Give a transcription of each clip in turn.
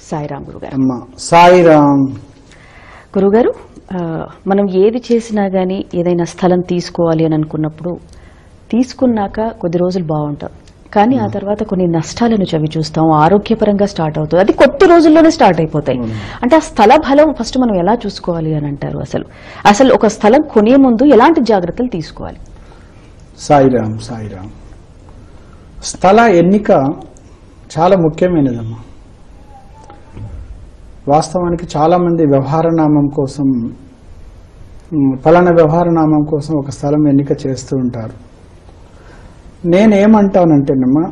సాయిరాం గురుగారు. అమ్మా సాయిరాం గురుగారు, మనం ఏది చేసినా గానీ ఏదైనా స్థలం తీసుకోవాలి అని అనుకున్నప్పుడు తీసుకున్నాక కొద్ది రోజులు బాగుంటాం, కానీ ఆ తర్వాత కొన్ని నష్టాలను చవి చూస్తాం. ఆరోగ్యపరంగా స్టార్ట్ అవుతుంది, అది కొద్ది రోజుల్లోనే స్టార్ట్ అయిపోతాయి. అంటే ఆ స్థల బలం ఫస్ట్ మనం ఎలా చూసుకోవాలి అని అంటారు? అసలు ఒక స్థలం కొనే ముందు ఎలాంటి జాగ్రత్తలు తీసుకోవాలి? సాయిరాం సాయిరాం స్థల ఎన్నిక చాలా ముఖ్యమైనదమ్మా. వాస్తవానికి చాలా మంది వ్యవహారనామం కోసం, ఫలానా వ్యవహారనామం కోసం ఒక స్థలం ఎన్నిక చేస్తూ ఉంటారు. నేనేమంటానంటేనమ్మా,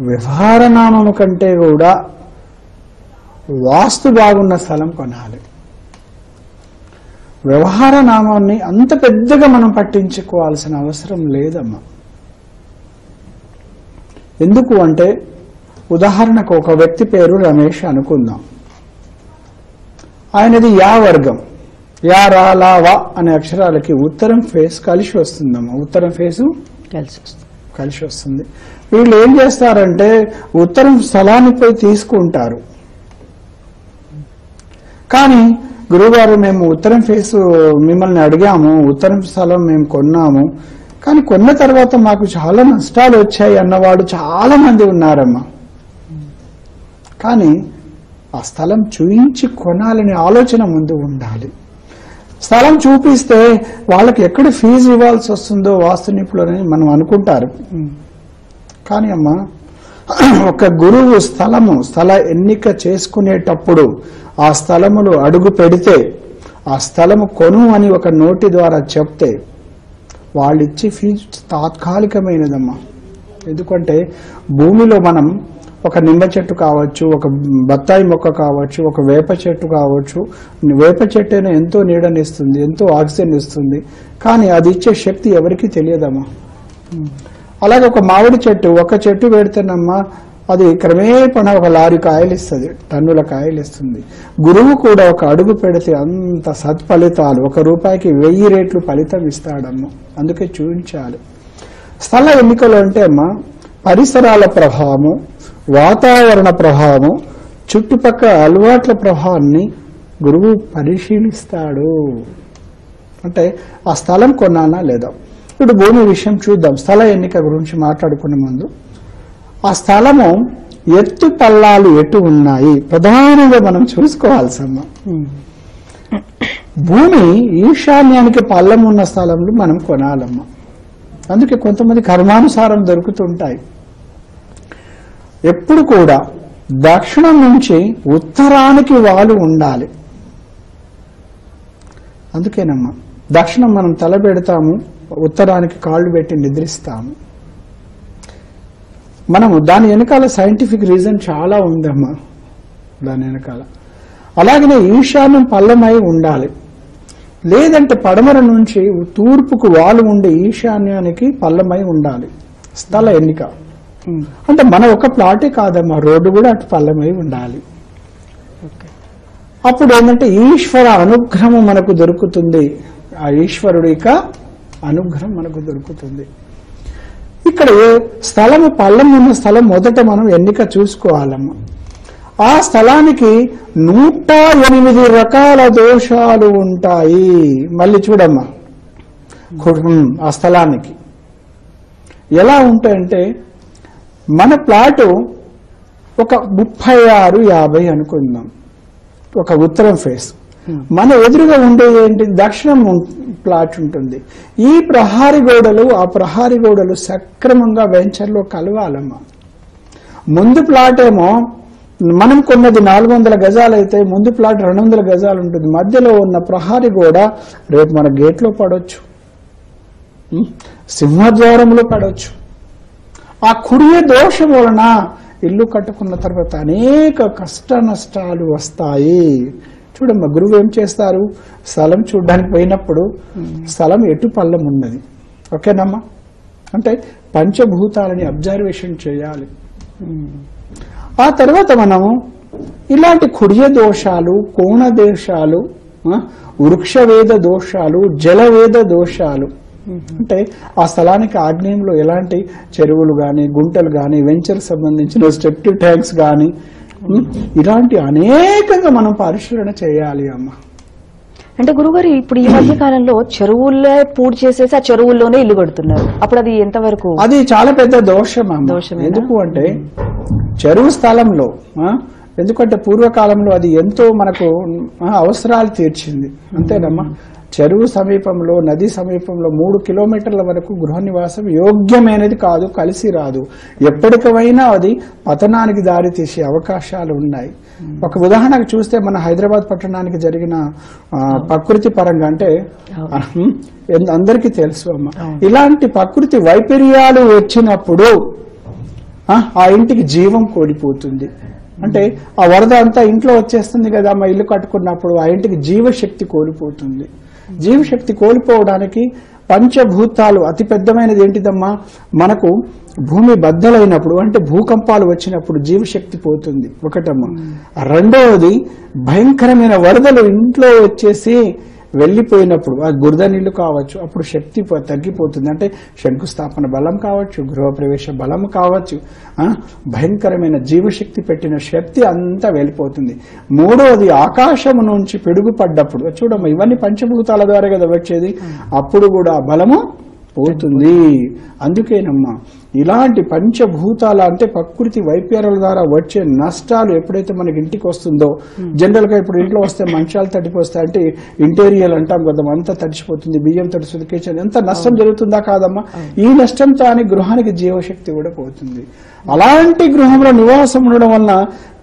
వ్యవహారనామం కంటే కూడా వాస్తు బాగున్న స్థలం కొనాలి. వ్యవహారనామాన్ని అంత పెద్దగా మనం పట్టించుకోవాల్సిన అవసరం లేదమ్మా. ఎందుకు అంటే, ఉదాహరణకు ఒక వ్యక్తి పేరు రమేష్ అనుకుందాం. ఆయనది యా వర్గం, యా రా లా వా అనే అక్షరాలకి ఉత్తరం ఫేస్ కలిసి వస్తుందమ్మా. ఉత్తరం ఫేసు కలిసి వస్తుంది. వీళ్ళు ఏం చేస్తారంటే ఉత్తరం స్థలాన్ని పోయి తీసుకుంటారు. కానీ గురువుగారు, మేము ఉత్తరం ఫేసు మిమ్మల్ని అడిగాము, ఉత్తరం స్థలం మేము కొన్నాము, కానీ కొన్న తర్వాత మాకు చాలా నష్టాలు వచ్చాయి అన్నవాడు చాలా మంది ఉన్నారమ్మా. కానీ ఆ స్థలం చూయించి కొనాలనే ఆలోచన ముందు ఉండాలి. స్థలం చూపిస్తే వాళ్ళకి ఎక్కడ ఫీజు ఇవ్వాల్సి వస్తుందో వాస్తు నిపుణులని మనం అనుకుంటారు. కానీ అమ్మా, ఒక గురువు స్థల ఎన్నిక చేసుకునేటప్పుడు ఆ స్థలములు అడుగు పెడితే, ఆ స్థలము కొను అని ఒక నోటి ద్వారా చెప్తే వాళ్ళిచ్చే ఫీజు తాత్కాలికమైనదమ్మా. ఎందుకంటే భూమిలో మనం ఒక నిమ్మ చెట్టు కావచ్చు, ఒక బత్తాయి మొక్క కావచ్చు, ఒక వేప చెట్టు కావచ్చు. వేప చెట్టు అయినా ఎంతో నీడనిస్తుంది, ఎంతో ఆక్సిజన్ ఇస్తుంది, కానీ అది ఇచ్చే శక్తి ఎవరికీ తెలియదమ్మా. అలాగే ఒక మామిడి చెట్టు, ఒక చెట్టు పెడితేనమ్మా అది క్రమేపణ ఒక లారీ కాయలు ఇస్తుంది, టన్నుల కాయలు ఇస్తుంది. గురువు కూడా ఒక అడుగు పెడితే అంత సత్ఫలితాలు, 1 రూపాయికి 1000 రెట్లు ఫలితం ఇస్తాడమ్మా. అందుకే చూపించాలి. స్థల ఎన్నికలు అంటే అమ్మా, పరిసరాల ప్రభావము, వాతావరణ ప్రభావము, చుట్టుపక్కల అలవాట్ల ప్రభావాన్ని గురువు పరిశీలిస్తాడు. అంటే ఆ స్థలం కొన్నానా లేదా. ఇప్పుడు భూమి విషయం చూద్దాం. స్థల ఎన్నిక గురించి మాట్లాడుకునే ముందు, ఆ స్థలము ఎత్తు పల్లాలు ఎటు ఉన్నాయి ప్రధానంగా మనం చూసుకోవాల్సమ్మా. భూమి ఈశాన్యానికి పల్లం ఉన్న స్థలంలో మనం కొనాలమ్మా. అందుకే కొంతమంది కర్మానుసారం దొరుకుతుంటాయి. ఎప్పుడు కూడా దక్షిణం నుంచి ఉత్తరానికి వాలు ఉండాలి. అందుకేనమ్మా దక్షిణం మనం తల పెడతాము, ఉత్తరానికి కాళ్ళు పెట్టి నిద్రిస్తాము. మనము దాని వెనకాల సైంటిఫిక్ రీజన్ చాలా ఉందమ్మా దాని వెనకాల. అలాగనే ఈశాన్యం పల్లమై ఉండాలి. లేదంటే పడమర నుంచి తూర్పుకు వాలు ఉండే ఈశాన్యానికి పల్లమై ఉండాలి. స్థల ఎన్నిక అంటే మన ఒక ప్లాటే కాదమ్మా, రోడ్డు కూడా అటు పల్లమై ఉండాలి. అప్పుడు ఏంటంటే ఈశ్వర అనుగ్రహం మనకు దొరుకుతుంది. ఆ ఈశ్వరుడి యొక్క అనుగ్రహం మనకు దొరుకుతుంది. ఇక్కడ స్థలము పల్లం ఉన్న స్థలం మొదట మనం ఎన్నిక చూసుకోవాలమ్మా. ఆ స్థలానికి 108 రకాల దోషాలు ఉంటాయి. మళ్ళీ చూడమ్మా, ఆ స్థలానికి ఎలా ఉంటాయంటే, మన ప్లాటు ఒక 36-50 అనుకుందాం, ఒక ఉత్తరం ఫేస్. మన ఎదురుగా ఉండేది ఏంటి, దక్షిణం ప్లాట్ ఉంటుంది. ఈ ప్రహారీ గోడలు ఆ ప్రహారీ గోడలు సక్రమంగా వెంచర్లో కలవాలమ్మా. ముందు ప్లాట్ ఏమో మనం కొన్నది 400 గజాలు అయితే ముందు ప్లాట్ 200 గజాలు ఉంటుంది. మధ్యలో ఉన్న ప్రహారీ గోడ రేపు మన గేట్లో పడవచ్చు, సింహద్వారంలో పడవచ్చు. ఆ కుడియ దోషం వలన ఇల్లు కట్టుకున్న తర్వాత అనేక కష్ట నష్టాలు వస్తాయి. చూడమ్మా, గురువు ఏం చేస్తారు, స్థలం చూడడానికి పోయినప్పుడు స్థలం ఎటు పల్లం ఉన్నది, ఓకేనమ్మా, అంటే పంచభూతాలని అబ్జర్వేషన్ చేయాలి. ఆ తర్వాత మనము ఇలాంటి కుడియ దోషాలు, కోణ దోషాలు, వృక్షవేద దోషాలు, జలవేద దోషాలు, అంటే ఆ స్థలానికి ఆగ్నేయంలో ఎలాంటి చెరువులు కానీ, గుంటలు కానీ, వెంచర్ సంబంధించిన సెప్టిక్ ట్యాంక్స్ కానీ, ఇలాంటి అనేకంగా మనం పరిశీలన చేయాలి అమ్మ. అంటే గురుగారు ఇప్పుడు ఈ మధ్య కాలంలో చెరువుల్లో పూడి చేసేసి ఆ చెరువుల్లోనే ఇల్లు కడుతున్నారు. అప్పుడు అది ఎంతవరకు? అది చాలా పెద్ద దోషం అమ్మ. ఎందుకు అంటే చెరువు స్థలంలో, ఎందుకంటే పూర్వకాలంలో అది ఎంతో మనకు అవసరాలు తీర్చింది, అంతేనమ్మా. చెరువు సమీపంలో, నది సమీపంలో 3 కిలోమీటర్ల వరకు గృహ నివాసం యోగ్యమైనది కాదు, కలిసి రాదు. ఎప్పటికైనా అది పతనానికి దారి తీసే అవకాశాలు ఉన్నాయి. ఒక ఉదాహరణకు చూస్తే మన హైదరాబాద్ పట్టణానికి జరిగిన ప్రకృతి పరంగా అంటే అందరికీ తెలుసు అమ్మ, ఇలాంటి ప్రకృతి వైపర్యాలు వచ్చినప్పుడు ఆ ఇంటికి జీవం కోల్పోతుంది. అంటే ఆ వరద అంతా ఇంట్లో వచ్చేస్తుంది కదా అమ్మ, ఇల్లు కట్టుకున్నప్పుడు ఆ ఇంటికి జీవశక్తి కోల్పోతుంది. జీవశక్తి కోల్పోవడానికి పంచభూతాలు అతి పెద్దమైనది ఏంటిదమ్మా, మనకు భూమి బద్దలైనప్పుడు అంటే భూకంపాలు వచ్చినప్పుడు జీవశక్తి పోతుంది ఒకటమ్మా. రెండవది భయంకరమైన వరదలు ఇంట్లో వచ్చేసి వెళ్లిపోయినప్పుడు, ఆ బురద నీళ్లు కావచ్చు, అప్పుడు శక్తి తగ్గిపోతుంది. అంటే శంకుస్థాపన బలం కావచ్చు, గృహప్రవేశ బలం కావచ్చు, భయంకరమైన జీవశక్తి పెట్టిన శక్తి అంతా వెళ్ళిపోతుంది. మూడవది ఆకాశము నుంచి పిడుగు పడ్డప్పుడు, చూడమ్మా ఇవన్నీ పంచభూతాల ద్వారా కదా వచ్చేది, అప్పుడు కూడా బలము పోతుంది. అందుకేనమ్మా ఇలాంటి పంచభూతాల అంటే ప్రకృతి వైపర్యాల ద్వారా వచ్చే నష్టాలు ఎప్పుడైతే మనకి ఇంటికి వస్తుందో, జనరల్ గా ఇప్పుడు ఇంట్లో వస్తే మంచాలు తడిపోస్తాయి, అంటే ఇంటీరియల్ అంటాం కదా, అంతా తడిచిపోతుంది, బియ్యం తడుస్తుంది, కిచెన్, ఎంత నష్టం జరుగుతుందా కాదమ్మా. ఈ నష్టంతో అని గృహానికి జీవశక్తి కూడా పోతుంది. అలాంటి గృహంలో నివాసం ఉండడం వలన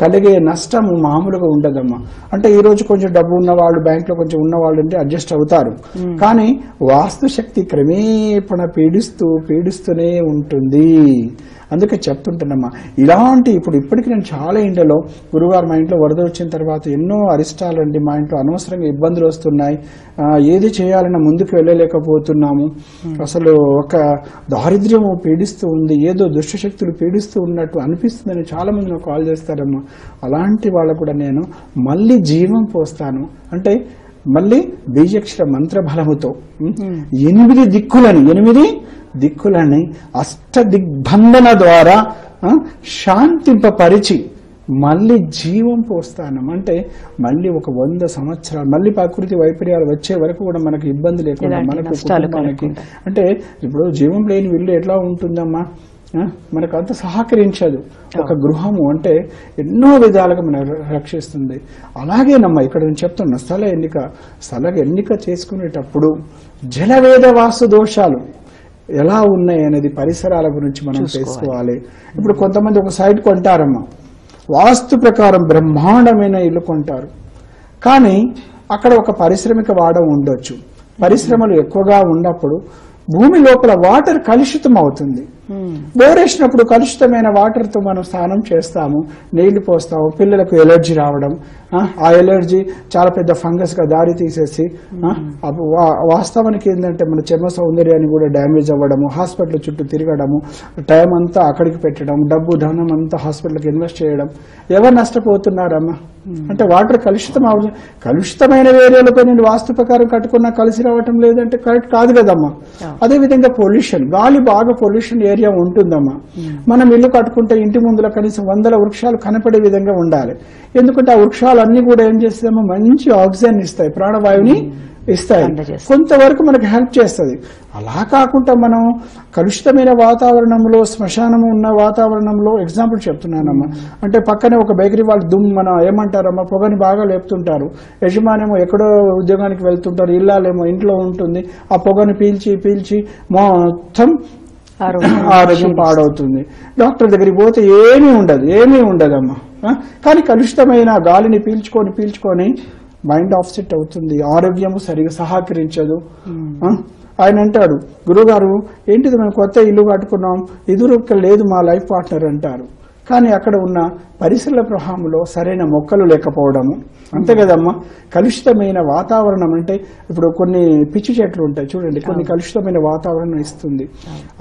కలిగే నష్టం మామూలుగా ఉండదమ్మా. అంటే ఈ రోజు కొంచెం డబ్బు ఉన్నవాళ్ళు, బ్యాంక్ లో కొంచెం ఉన్నవాళ్ళు అంటే అడ్జస్ట్ అవుతారు, కానీ వాస్తు శక్తి క్రమేపణ పీడిస్తూనే ఉంటుంది. అందుకే చెప్తుంటానమ్మా ఇలాంటి ఇప్పటికి నేను చాలా ఇంట్లో, గురువారు మా ఇంట్లో వరద వచ్చిన తర్వాత ఎన్నో అరిష్టాలండి, మా ఇంట్లో అనవసరంగా ఇబ్బందులు వస్తున్నాయి, ఏది చేయాలన్నా ముందుకు వెళ్ళలేకపోతున్నాము, అసలు ఒక దారిద్ర్యము పీడిస్తూ ఉంది, ఏదో దుష్టశక్తులు పీడిస్తూ ఉన్నట్టు అనిపిస్తుందని చాలా మంది నాకు కాల్ చేస్తారమ్మా. అలాంటి వాళ్ళకు కూడా నేను మళ్ళీ జీవం పోస్తాను. అంటే మళ్ళీ బీజాక్షర మంత్ర బలముతో 8 దిక్కులని అష్టదిగ్బంధన ద్వారా శాంతింపపరిచి మళ్ళీ జీవం పోస్తాను. అంటే మళ్ళీ ఒక 100 సంవత్సరాలు మళ్ళీ ప్రకృతి వైపర్యాలు వచ్చే వరకు కూడా మనకు ఇబ్బంది లేకుండా మనకు కుటుంబానికి, అంటే ఇప్పుడు జీవం లేని ఇల్లు ఎట్లా ఉంటుందమ్మా, మనకు అంత సహకరించదు. ఒక గృహము అంటే ఎన్నో విధాలుగా మనం రక్షిస్తుంది. అలాగేనమ్మా ఇక్కడ నేను చెప్తున్నా, స్థల ఎన్నిక చేసుకునేటప్పుడు జలవేద వాస్తు దోషాలు ఎలా ఉన్నాయి అనేది పరిసరాల గురించి మనం తెలుసుకోవాలి. ఇప్పుడు కొంతమంది ఒక సైట్ కొంటారమ్మా, వాస్తు ప్రకారం బ్రహ్మాండమైన ఇల్లు కొంటారు, కానీ అక్కడ ఒక పారిశ్రామిక వాడడం ఉండొచ్చు. పరిశ్రమలు ఎక్కువగా ఉన్నప్పుడు భూమి లోపల వాటర్ కలుషితం అవుతుంది. బోర్ వేసినప్పుడు కలుషితమైన వాటర్ తో మనం స్నానం చేస్తాము, నీళ్లు పోస్తాము, పిల్లలకు ఎలర్జీ రావడం, ఆ ఎలర్జీ చాలా పెద్ద ఫంగస్ గా దారి తీసేసి వాస్తవానికి ఏంటంటే మన చర్మ సౌందర్యాన్ని కూడా డ్యామేజ్ అవ్వడము, హాస్పిటల్ చుట్టూ తిరగడము, టైం అంతా అక్కడికి పెట్టడం, డబ్బు ధనం అంతా హాస్పిటల్కి ఇన్వెస్ట్ చేయడం, ఎవరు నష్టపోతున్నారమ్మా. అంటే వాటర్ కలుషితం అవుతుంది. కలుషితమైన ఏరియాలతో నేను వాస్తు ప్రకారం కట్టుకున్నా కలిసి రావటం లేదంటే కరెక్ట్ కాదు కదమ్మా. అదే విధంగా పొల్యూషన్, గాలి బాగా పొల్యూషన్ ఏరియా ఉంటుందమ్మా. మనం ఇల్లు కట్టుకుంటే ఇంటి ముందులో కనీసం 100 వృక్షాలు కనపడే విధంగా ఉండాలి. ఎందుకంటే ఆ వృక్షాలన్నీ కూడా ఏం చేస్తామో మంచి ఆక్సిజన్ ఇస్తాయి, ప్రాణవాయువుని ఇస్తాయి, కొంతవరకు మనకు హెల్ప్ చేస్తుంది. అలా కాకుండా మనం కలుషితమైన వాతావరణంలో, శ్మశానము ఉన్న వాతావరణంలో, ఎగ్జాంపుల్ చెప్తున్నానమ్మా, అంటే పక్కనే ఒక బేకరీ వాళ్ళు మన ఏమంటారమ్మా పొగని బాగా లేపుతుంటారు, యజమానేమో ఎక్కడో ఉద్యోగానికి వెళ్తుంటారు, ఇల్లాలేమో ఇంట్లో ఉంటుంది, ఆ పొగని పీల్చి మొత్తం ఆరోగ్యం పాడవుతుంది. డాక్టర్ దగ్గరికి పోతే ఏమీ ఉండదమ్మా. కానీ కలుషితమైన గాలిని పీల్చుకొని మైండ్ ఆఫ్సెట్ అవుతుంది, ఆరోగ్యము సరిగా సహకరించదు. ఆయన అంటాడు, గురుగారు ఏంటిది మేము కొత్త ఇల్లు కట్టుకున్నాం, ఎదురు లేదు మా లైఫ్ పార్ట్నర్ అంటారు. కానీ అక్కడ ఉన్న పరిసర ప్రవాహంలో సరైన మొక్కలు లేకపోవడము, అంతే కదమ్మా. కలుషితమైన వాతావరణం అంటే ఇప్పుడు కొన్ని పిచ్చి చెట్లు ఉంటాయి చూడండి, కొన్ని కలుషితమైన వాతావరణం ఇస్తుంది.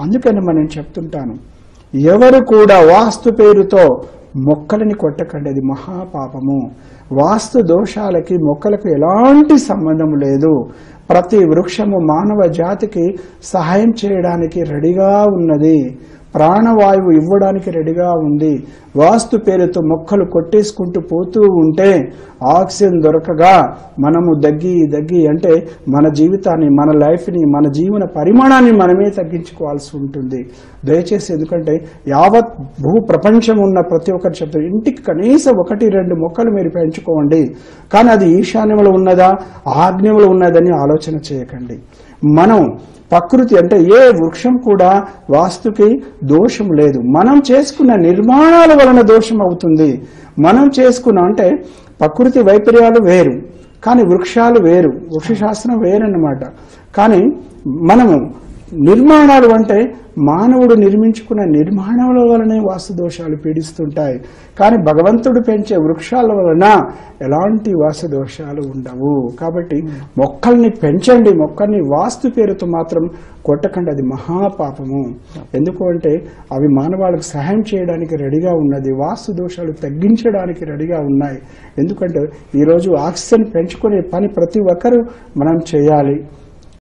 అందుకని మనం చెప్తుంటాను, ఎవరు కూడా వాస్తు పేరుతో మొక్కలని కొట్టకండి, అది మహాపాపము. వాస్తు దోషాలకి మొక్కలకు ఎలాంటి సంబంధం లేదు. ప్రతి వృక్షము మానవ జాతికి సహాయం చేయడానికి రెడీగా ఉన్నది, ప్రాణవాయువు ఇవ్వడానికి రెడీగా ఉంది. వాస్తు పేరుతో మొక్కలు కొట్టేసుకుంటూ పోతూ ఉంటే ఆక్సిజన్ దొరకగా మనము దగ్గి అంటే మన జీవితాన్ని, మన లైఫ్ని, మన జీవన పరిమాణాన్ని మనమే తగ్గించుకోవాల్సి ఉంటుంది. దయచేసి, ఎందుకంటే యావత్ భూ ప్రపంచం ఉన్న ప్రతి ఒక్కరు చెప్తారు, ఇంటికి కనీసం 1-2 మొక్కలు మీరు పెంచుకోండి. కానీ అది ఈశాన్యంలో ఉన్నదా ఆగ్నేయంలో ఉన్నదని ఆలోచన చేయకండి. మనం ప్రకృతి అంటే ఏ వృక్షం కూడా వాస్తుకి దోషం లేదు. మనం చేసుకున్న నిర్మాణాల వలన దోషం అవుతుంది. మనం చేసుకున్న అంటే ప్రకృతి వైపర్యాలు వేరు, కానీ వృక్షాలు వేరు, వృక్షశాస్త్రం వేరన్నమాట. కానీ మనము నిర్మాణాలు అంటే మానవుడు నిర్మించుకున్న నిర్మాణాల వలనే వాస్తు దోషాలు పీడిస్తుంటాయి. కానీ భగవంతుడు పెంచే వృక్షాల వలన ఎలాంటి వాస్తు దోషాలు ఉండవు. కాబట్టి మొక్కల్ని పెంచండి, మొక్కల్ని వాస్తు పేరుతో మాత్రం కొట్టకండి, అది మహాపాపము. ఎందుకు అంటే అవి మానవాళికి సహాయం చేయడానికి రెడీగా ఉన్నది, వాస్తు దోషాలు తగ్గించడానికి రెడీగా ఉన్నాయి. ఎందుకంటే ఈరోజు ఆక్సిజన్ పెంచుకునే పని ప్రతి ఒక్కరూ మనం చేయాలి.